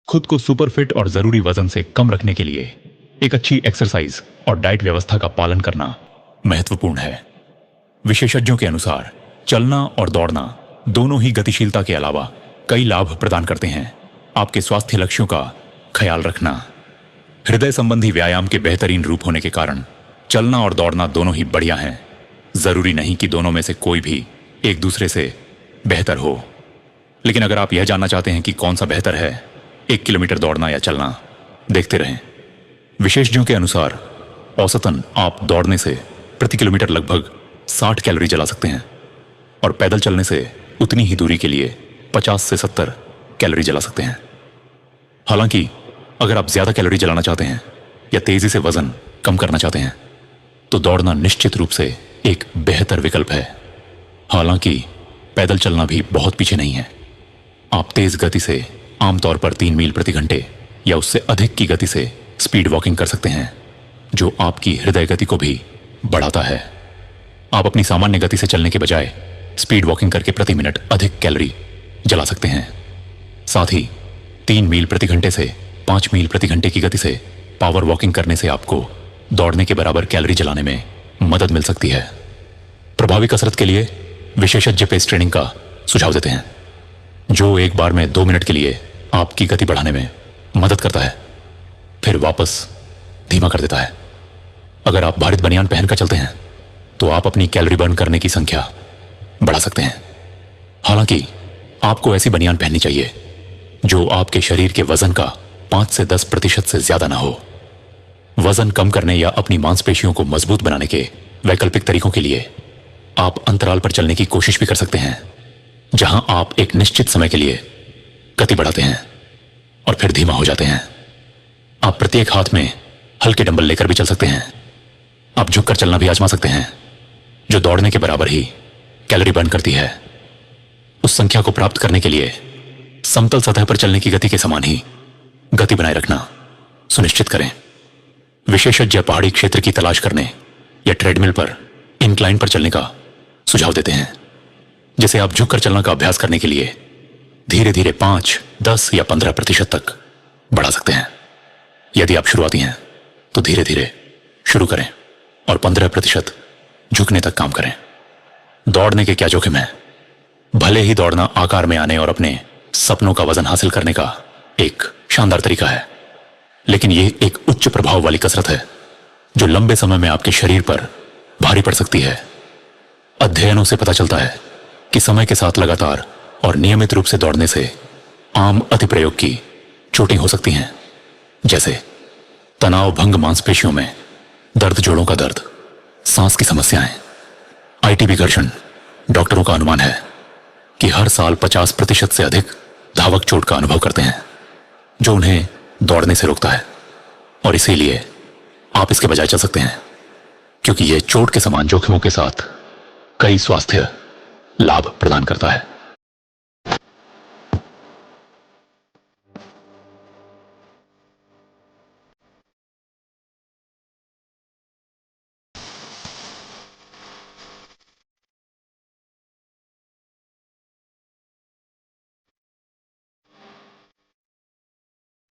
खुद को super fit और जरूरी वजन से कम रखने के लिए एक अच्छी एक्सरसाइज और डाइट व्यवस्था का पालन करना महत्वपूर्ण है। विशेषज्ञों के अनुसार चलना और दौड़ना दोनों ही गतिशीलता के अलावा कई लाभ प्रदान करते हैं। आपके स्वास्थ्य लक्ष्यों का ख्याल रखना, हृदय संबंधी व्यायाम के बेहतरीन रूप होने के कारण चलना और दौड़ना दोनों ही बढ़िया हैं। जरूरी नहीं कि दोनों में से कोई भी एक दूसरे से बेहतर हो, लेकिन अगर आप यह जानना चाहते हैं कि कौन सा बेहतर है, 1 किलोमीटर दौड़ना या चलना, देखते रहें। विशेषज्ञों के अनुसार औसतन आप दौड़ने से प्रति किलोमीटर लगभग 60 कैलोरी जला सकते हैं और पैदल चलने से उतनी ही दूरी के लिए 50 से 70 कैलोरी जला सकते हैं। हालांकि अगर आप ज्यादा कैलोरी जलाना चाहते हैं या तेजी से वजन कम करना चाहते हैं तो दौड़ना निश्चित रूप से एक बेहतर विकल्प है। हालांकि पैदल चलना भी बहुत पीछे नहीं है। आप तेज गति से आमतौर पर 3 मील प्रति घंटे या उससे अधिक की गति से स्पीड वॉकिंग कर सकते हैं, जो आपकी हृदय गति को भी बढ़ाता है। आप अपनी सामान्य गति से चलने के बजाय स्पीड वॉकिंग करके प्रति मिनट अधिक कैलोरी जला सकते हैं। साथ ही 3 मील प्रति घंटे से 5 मील प्रति घंटे की गति से पावर वॉकिंग करने से आपको दौड़ने के बराबर कैलोरी जलाने में मदद मिल सकती है। प्रभावी कसरत के लिए विशेषज्ञ पेस ट्रेनिंग का सुझाव देते हैं, जो एक बार में 2 मिनट के लिए आपकी गति बढ़ाने में मदद करता है, फिर वापस धीमा कर देता है। अगर आप भारित बनियान पहनकर चलते हैं तो आप अपनी कैलोरी बर्न करने की संख्या बढ़ा सकते हैं। हालांकि आपको ऐसी बनियान पहननी चाहिए जो आपके शरीर के वजन का 5 से 10% से ज्यादा ना हो। वजन कम करने या अपनी मांसपेशियों को मजबूत बनाने के वैकल्पिक तरीकों के लिए आप अंतराल पर चलने की कोशिश भी कर सकते हैं, जहां आप एक निश्चित समय के लिए गति बढ़ाते हैं और फिर धीमा हो जाते हैं। आप प्रत्येक हाथ में हल्के डंबल लेकर भी चल सकते हैं। आप झुककर चलना भी आजमा सकते हैं, जो दौड़ने के बराबर ही कैलोरी बर्न करती है। उस संख्या को प्राप्त करने के लिए समतल सतह पर चलने की गति के समान ही गति बनाए रखना सुनिश्चित करें। विशेषज्ञ पहाड़ी क्षेत्र की तलाश करने या ट्रेडमिल पर इंक्लाइन पर चलने का सुझाव देते हैं, जिसे आप झुककर चलना का अभ्यास करने के लिए धीरे धीरे 5, 10 या 15% तक बढ़ा सकते हैं। यदि आप शुरुआती हैं तो धीरे धीरे शुरू करें और 15% झुकने तक काम करें। दौड़ने के क्या जोखिम है? भले ही दौड़ना आकार में आने और अपने सपनों का वजन हासिल करने का एक शानदार तरीका है, लेकिन यह एक उच्च प्रभाव वाली कसरत है जो लंबे समय में आपके शरीर पर भारी पड़ सकती है। अध्ययनों से पता चलता है कि समय के साथ लगातार और नियमित रूप से दौड़ने से आम अतिप्रयोग की चोटें हो सकती हैं, जैसे तनाव भंग मांसपेशियों में दर्द, जोड़ों का दर्द, सांस की समस्याएं, आईटीबी घर्षण। डॉक्टरों का अनुमान है कि हर साल 50% से अधिक धावक चोट का अनुभव करते हैं, जो उन्हें दौड़ने से रोकता है। और इसीलिए आप इसके बजाय चल सकते हैं, क्योंकि यह चोट के समान जोखिमों के साथ कई स्वास्थ्य लाभ प्रदान करता है।